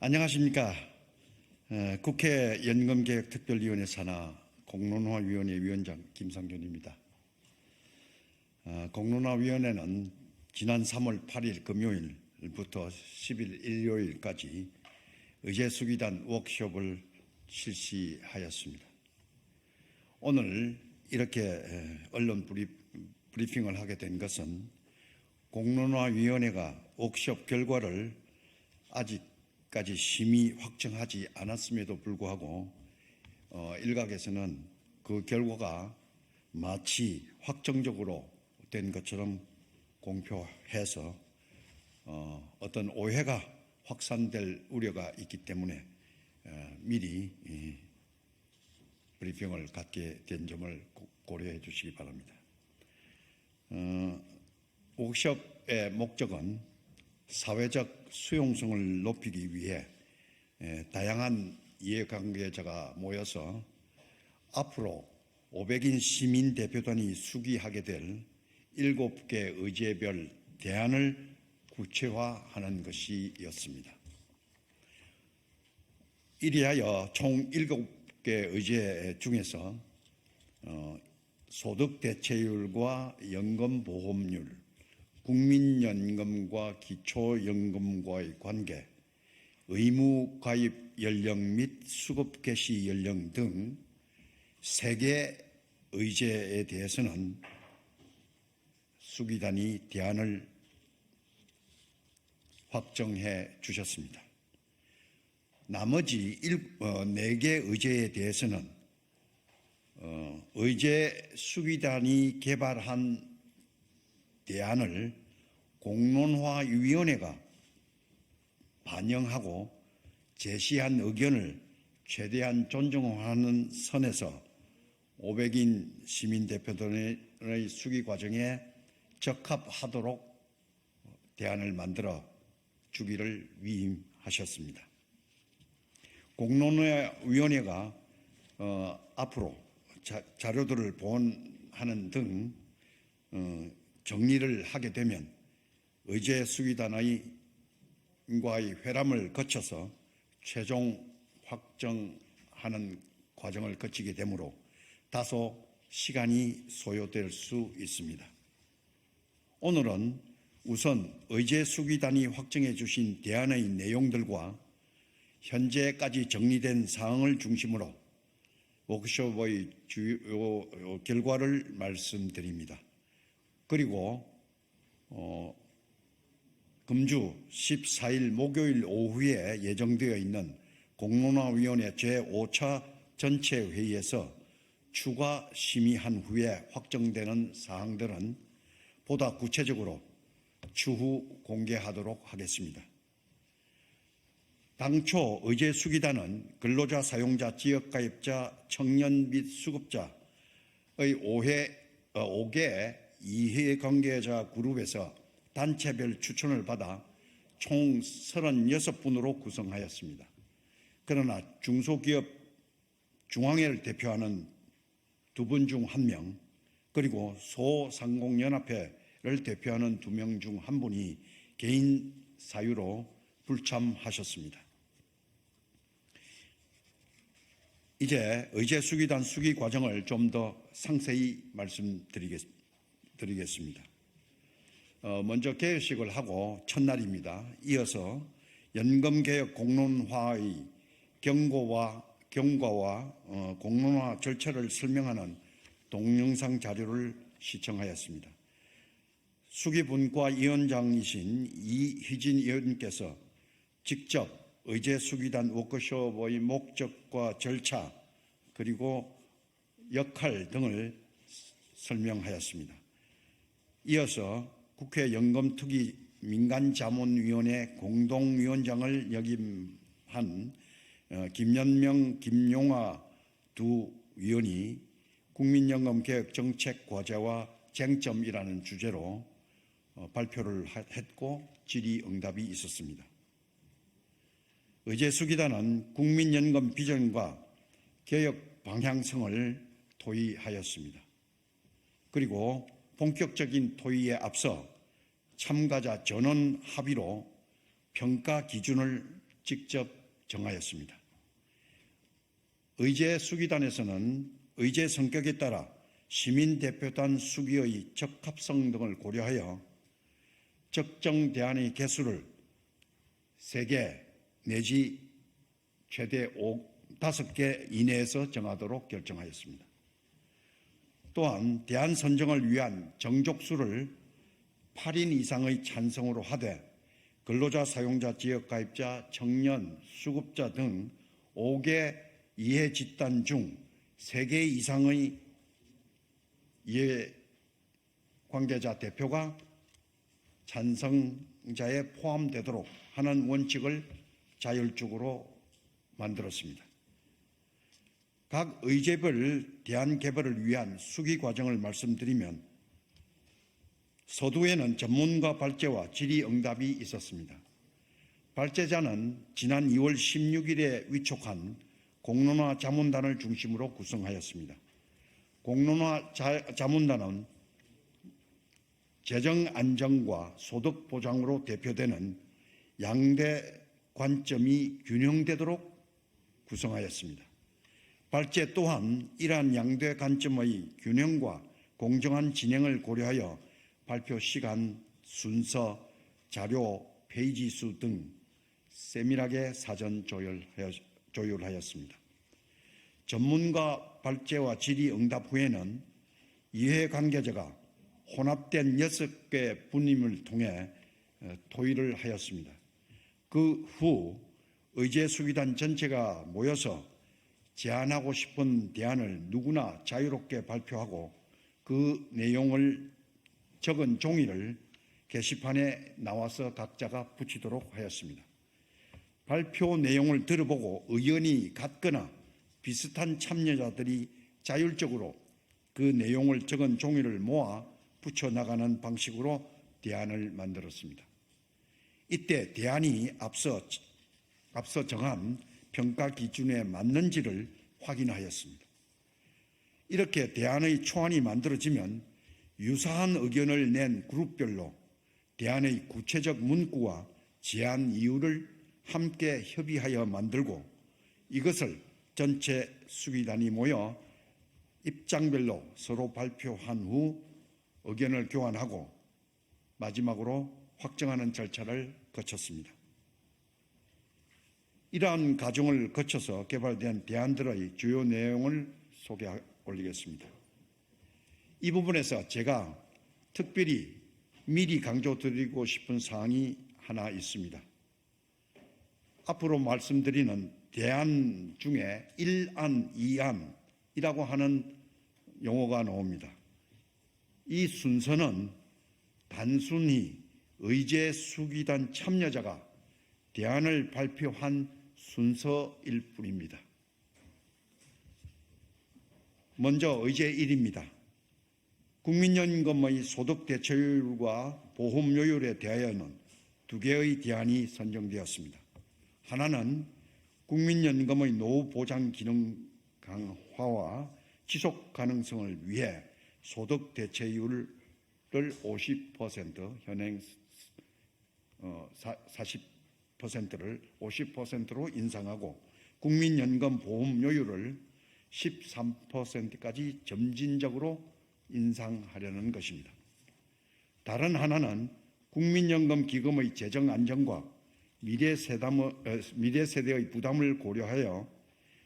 안녕하십니까. 국회 연금개혁특별위원회 산하 공론화위원회 위원장 김상균입니다. 공론화위원회는 지난 3월 8일 금요일부터 10일 일요일까지 의제수기단 워크숍을 실시하였습니다. 오늘 이렇게 언론 브리핑을 하게 된 것은 공론화위원회가 워크숍 결과를 아직까지 심의 확정하지 않았음에도 불구하고 일각에서는 그 결과가 마치 확정적으로 된 것처럼 공표해서 어떤 오해가 확산될 우려가 있기 때문에 미리 브리핑을 갖게 된 점을 고려해 주시기 바랍니다. 워크숍의 목적은 사회적 수용성을 높이기 위해 다양한 이해관계자가 모여서 앞으로 500인 시민대표단이 수기하게 될 7개 의제별 대안을 구체화하는 것이었습니다. 이리하여 총 7개 의제 중에서 소득 대체율과 연금보험률, 국민연금과 기초연금과의 관계, 의무 가입 연령 및 수급 개시 연령 등 3개 의제에 대해서는 수기단이 대안을 확정해 주셨습니다. 나머지 4개 의제에 대해서는 의제 수기단이 개발한 대안을 공론화위원회가 반영하고 제시한 의견을 최대한 존중하는 선에서 500인 시민대표단의 수기 과정에 적합하도록 대안을 만들어 주기를 위임하셨습니다. 공론화위원회가 앞으로 자료들을 보완하는 등 정리를 하게 되면 의제 수기단과의 회람을 거쳐서 최종 확정하는 과정을 거치게 되므로 다소 시간이 소요될 수 있습니다. 오늘은 우선 의제 수기단이 확정해 주신 대안의 내용들과 현재까지 정리된 사항을 중심으로 워크숍의 주요 결과를 말씀드립니다. 그리고 금주 14일 목요일 오후에 예정되어 있는 공론화위원회 제5차 전체 회의에서 추가 심의한 후에 확정되는 사항들은 보다 구체적으로 추후 공개하도록 하겠습니다. 당초 의제 수기단은 근로자, 사용자, 지역가입자, 청년 및 수급자의 5개 이해관계자 그룹에서 단체별 추천을 받아 총 36분으로 구성하였습니다. 그러나 중소기업 중앙회를 대표하는 2분 중 1명, 그리고 소상공연합회를 대표하는 2명 중 1분이 개인 사유로 불참하셨습니다. 이제 의제 수기단 수기 과정을 좀 더 상세히 말씀드리겠습니다. 먼저 개회식을 하고 첫날입니다. 이어서 연금개혁 공론화의 경과와 공론화 절차를 설명하는 동영상 자료를 시청하였습니다. 수기분과 위원장이신 이휘진 의원께서 직접 의제 수기단 워크숍의 목적과 절차 그리고 역할 등을 설명하였습니다. 이어서 국회 연금특위 민간자문위원회 공동위원장을 역임한 김연명, 김용화 두 위원이 국민연금개혁 정책 과제와 쟁점이라는 주제로 발표를 했고 질의응답이 있었습니다. 의제 수기단은 국민연금 비전과 개혁 방향성을 토의하였습니다. 그리고 본격적인 토의에 앞서 참가자 전원 합의로 평가 기준을 직접 정하였습니다. 의제 수기단에서는 의제 성격에 따라 시민대표단 수기의 적합성 등을 고려하여 적정 대안의 개수를 3개 내지 최대 5개 이내에서 정하도록 결정하였습니다. 또한 대안 선정을 위한 정족수를 8인 이상의 찬성으로 하되 근로자, 사용자, 지역가입자, 청년, 수급자 등 5개 이해 집단 중 3개 이상의 이해 관계자 대표가 찬성자에 포함되도록 하는 원칙을 자율적으로 만들었습니다. 각 의제별 대안 개발을 위한 수기 과정을 말씀드리면 서두에는 전문가 발제와 질의응답이 있었습니다. 발제자는 지난 2월 16일에 위촉한 공론화 자문단을 중심으로 구성하였습니다. 공론화 자문단은 재정 안정과 소득 보장으로 대표되는 양대 관점이 균형되도록 구성하였습니다. 발제 또한 이러한 양대 관점의 균형과 공정한 진행을 고려하여 발표 시간, 순서, 자료, 페이지 수 등 세밀하게 사전 조율하였습니다. 전문가 발제와 질의응답 후에는 이해관계자가 혼합된 6개 분임을 통해 토의를 하였습니다. 그 후 의제수기단 전체가 모여서 제안하고 싶은 대안을 누구나 자유롭게 발표하고 그 내용을 적은 종이를 게시판에 나와서 각자가 붙이도록 하였습니다. 발표 내용을 들어보고 의견이 같거나 비슷한 참여자들이 자율적으로 그 내용을 적은 종이를 모아 붙여나가는 방식으로 대안을 만들었습니다. 이때 대안이 앞서 정한 평가 기준에 맞는지를 확인하였습니다. 이렇게 대안의 초안이 만들어지면 유사한 의견을 낸 그룹별로 대안의 구체적 문구와 제안 이유를 함께 협의하여 만들고 이것을 전체 수기단이 모여 입장별로 서로 발표한 후 의견을 교환하고 마지막으로 확정하는 절차를 거쳤습니다. 이러한 과정을 거쳐서 개발된 대안들의 주요 내용을 소개 올리겠습니다. 이 부분에서 제가 특별히 미리 강조드리고 싶은 사항이 하나 있습니다. 앞으로 말씀드리는 대안 중에 1안, 2안이라고 하는 용어가 나옵니다. 이 순서는 단순히 의제 수기단 참여자가 대안을 발표한 순서일 뿐입니다. 먼저 의제 1입니다. 국민연금의 소득 대체율과 보험료율에 대하여는 2개의 대안이 선정되었습니다. 하나는 국민연금의 노후 보장 기능 강화와 지속 가능성을 위해 소득 대체율을 50%, 현행 40%를 50%로 인상하고 국민연금 보험료율을 13%까지 점진적으로 인상하려는 것입니다. 다른 하나는 국민연금 기금의 재정 안정과 미래 세대의 부담을 고려하여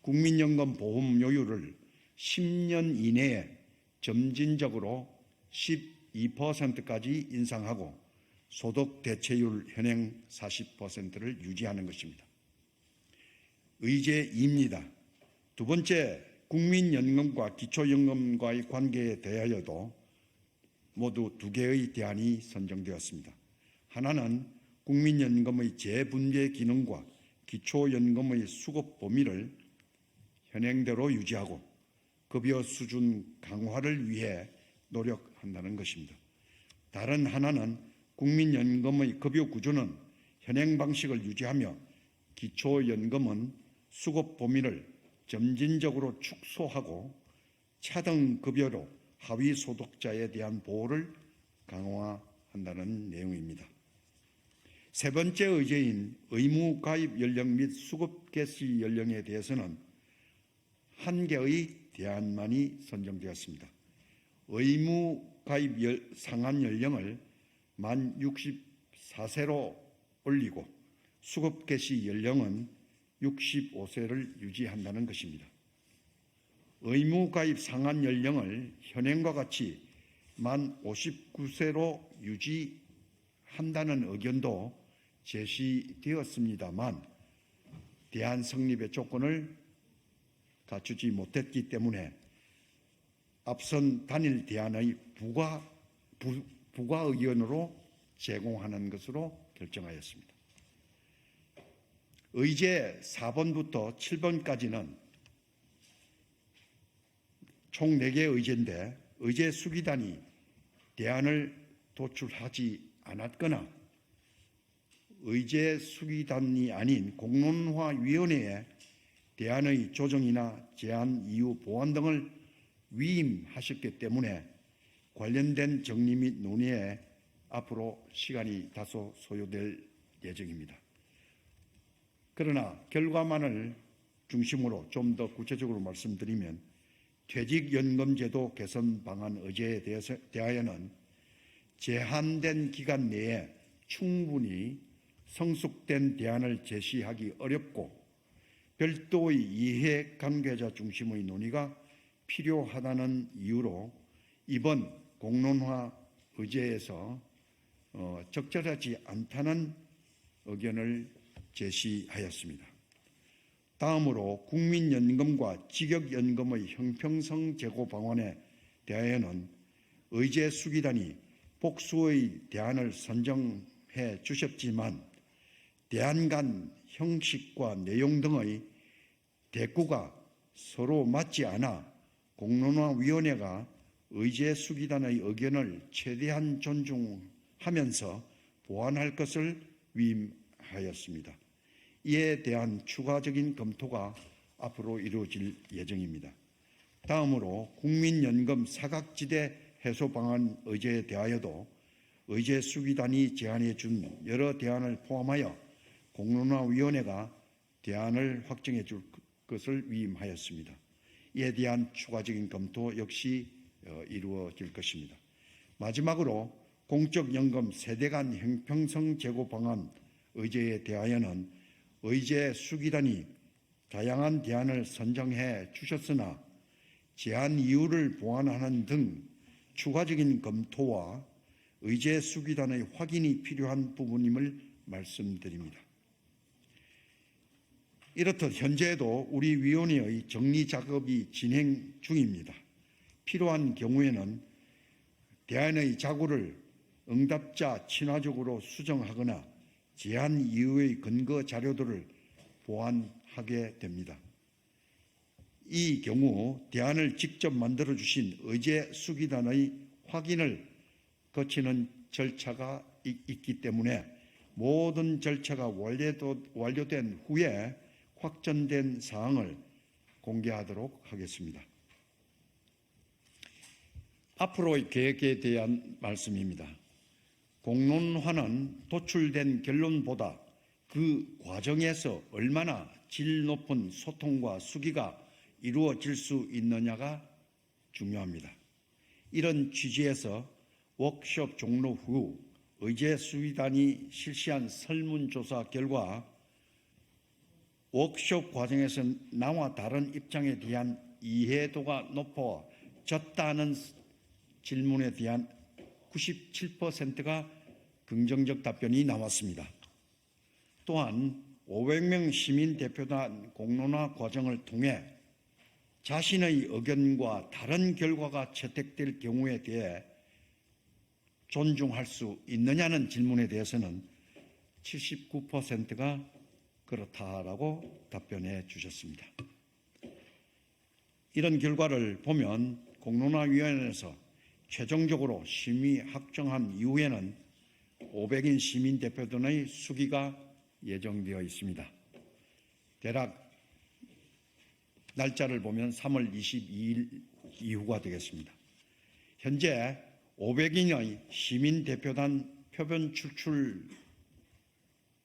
국민연금 보험료율을 10년 이내에 점진적으로 12%까지 인상하고 소득 대체율 현행 40%를 유지하는 것입니다. 의제 2입니다. 두 번째, 국민연금과 기초연금과의 관계에 대하여도 모두 2개의 대안이 선정되었습니다. 하나는 국민연금의 재분배 기능과 기초연금의 수급 범위를 현행대로 유지하고 급여 수준 강화를 위해 노력한다는 것입니다. 다른 하나는 국민연금의 급여 구조는 현행 방식을 유지하며 기초연금은 수급 범위를 점진적으로 축소하고 차등 급여로 하위 소득자에 대한 보호를 강화한다는 내용입니다. 세 번째 의제인 의무 가입 연령 및 수급 개시 연령에 대해서는 한 개의 대안만이 선정되었습니다. 의무 가입 상한 연령을 만 64세로 올리고 수급 개시 연령은 65세를 유지한다는 것입니다. 의무 가입 상한 연령을 현행과 같이 만 59세로 유지한다는 의견도 제시되었습니다만 대안 성립의 조건을 갖추지 못했기 때문에 앞선 단일 대안의 부과 의견으로 제공하는 것으로 결정하였습니다. 의제 4번부터 7번까지는 총 4개의 의제인데 의제 수기단이 대안을 도출하지 않았거나 의제 수기단이 아닌 공론화위원회에 대안의 조정이나 제안 이유 보완 등을 위임하셨기 때문에 관련된 정리 및 논의에 앞으로 시간이 다소 소요될 예정입니다. 그러나 결과만을 중심으로 좀 더 구체적으로 말씀드리면 퇴직연금제도 개선 방안 의제에 대하여는 제한된 기간 내에 충분히 성숙된 대안을 제시하기 어렵고 별도의 이해관계자 중심의 논의가 필요하다는 이유로 이번 공론화 의제에서 적절하지 않다는 의견을 제시하였습니다. 다음으로 국민연금과 직역연금의 형평성 제고 방안에 대하여는 의제 수기단이 복수의 대안을 선정해 주셨지만 대안 간 형식과 내용 등의 대꾸가 서로 맞지 않아 공론화위원회가 의제 수기단의 의견을 최대한 존중하면서 보완할 것을 위임하였습니다. 이에 대한 추가적인 검토가 앞으로 이루어질 예정입니다. 다음으로 국민연금 사각지대 해소 방안 의제에 대하여도 의제 수기단이 제안해 준 여러 대안을 포함하여 공론화위원회가 대안을 확정해 줄 것을 위임하였습니다. 이에 대한 추가적인 검토 역시 이루어질 것입니다. 마지막으로 공적연금 세대 간 형평성 제고 방안 의제에 대하여는 의제 수기단이 다양한 대안을 선정해 주셨으나 제안 이유를 보완하는 등 추가적인 검토와 의제 수기단의 확인이 필요한 부분임을 말씀드립니다. 이렇듯 현재도 우리 위원회의 정리 작업이 진행 중입니다. 필요한 경우에는 대안의 자구를 응답자 친화적으로 수정하거나 제안 이유의 근거 자료들을 보완하게 됩니다. 이 경우 대안을 직접 만들어 주신 의제 수기단의 확인을 거치는 절차가 있기 때문에 모든 절차가 완료된 후에 확정된 사항을 공개하도록 하겠습니다. 앞으로의 계획에 대한 말씀입니다. 공론화는 도출된 결론보다 그 과정에서 얼마나 질 높은 소통과 수기가 이루어질 수 있느냐가 중요합니다. 이런 취지에서 워크숍 종료 후 의제 수기단이 실시한 설문조사 결과 워크숍 과정에서 나와 다른 입장에 대한 이해도가 높아졌다는 질문에 대한 97%가 긍정적 답변이 나왔습니다. 또한 500명 시민대표단 공론화 과정을 통해 자신의 의견과 다른 결과가 채택될 경우에 대해 존중할 수 있느냐는 질문에 대해서는 79%가 그렇다라고 답변해 주셨습니다. 이런 결과를 보면 공론화위원회에서 최종적으로 심의 확정한 이후에는 500인 시민대표단의 수기가 예정되어 있습니다. 대략 날짜를 보면 3월 22일 이후가 되겠습니다. 현재 500인의 시민대표단 표본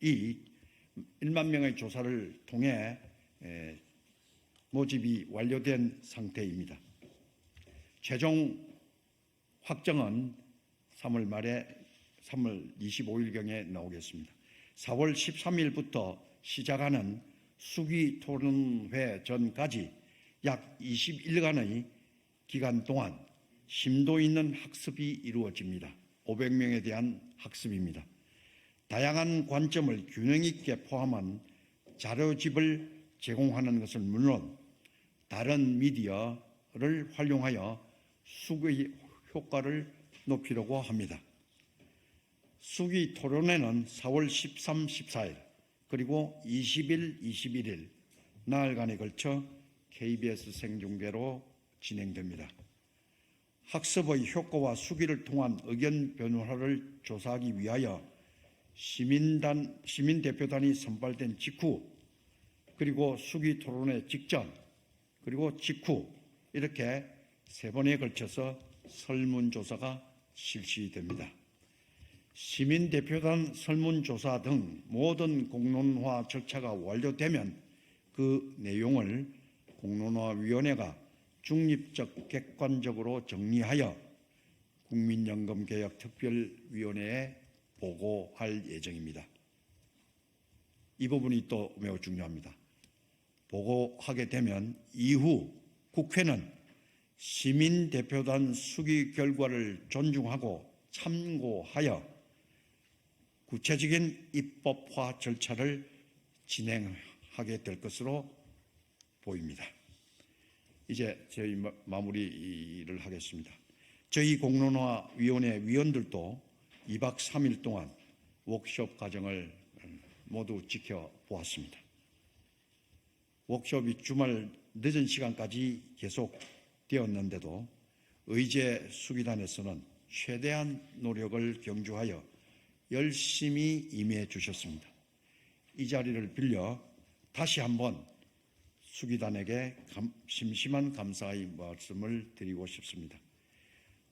1만 명의 조사를 통해 모집이 완료된 상태입니다. 최종 확정은 3월 말에 3월 25일경에 나오겠습니다. 4월 13일부터 시작하는 수기 토론회 전까지 약 20일간의 기간 동안 심도 있는 학습이 이루어집니다. 500명에 대한 학습입니다. 다양한 관점을 균형 있게 포함한 자료집을 제공하는 것은 물론 다른 미디어를 활용하여 수기 효과를 높이려고 합니다. 수기 토론회는 4월 13, 14일 그리고 20일, 21일 나흘간에 걸쳐 KBS 생중계로 진행됩니다. 학습의 효과와 수기를 통한 의견 변화를 조사하기 위하여 시민대표단이 선발된 직후 그리고 수기 토론회 직전 그리고 직후 이렇게 3번에 걸쳐서 설문조사가 실시됩니다. 시민대표단 설문조사 등 모든 공론화 절차가 완료되면 그 내용을 공론화위원회가 중립적 객관적으로 정리하여 국민연금개혁특별위원회에 보고할 예정입니다. 이 부분이 또 매우 중요합니다. 보고하게 되면 이후 국회는 시민대표단 수기 결과를 존중하고 참고하여 구체적인 입법화 절차를 진행하게 될 것으로 보입니다. 이제 저희 마무리를 하겠습니다. 저희 공론화위원회 위원들도 2박 3일 동안 워크숍 과정을 모두 지켜보았습니다. 워크숍이 주말 늦은 시간까지 계속되었는데도 의제 수기단에서는 최대한 노력을 경주하여 열심히 임해 주셨습니다. 이 자리를 빌려 다시 한번 수기단에게 심심한 감사의 말씀을 드리고 싶습니다.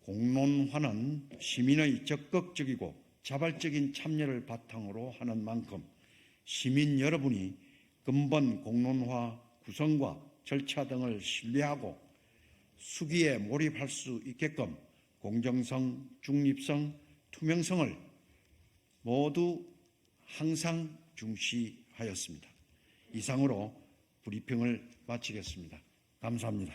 공론화는 시민의 적극적이고 자발적인 참여를 바탕으로 하는 만큼 시민 여러분이 근본 공론화 구성과 절차 등을 신뢰하고 수기에 몰입할 수 있게끔 공정성, 중립성, 투명성을 모두 항상 중시하였습니다. 이상으로 브리핑을 마치겠습니다. 감사합니다.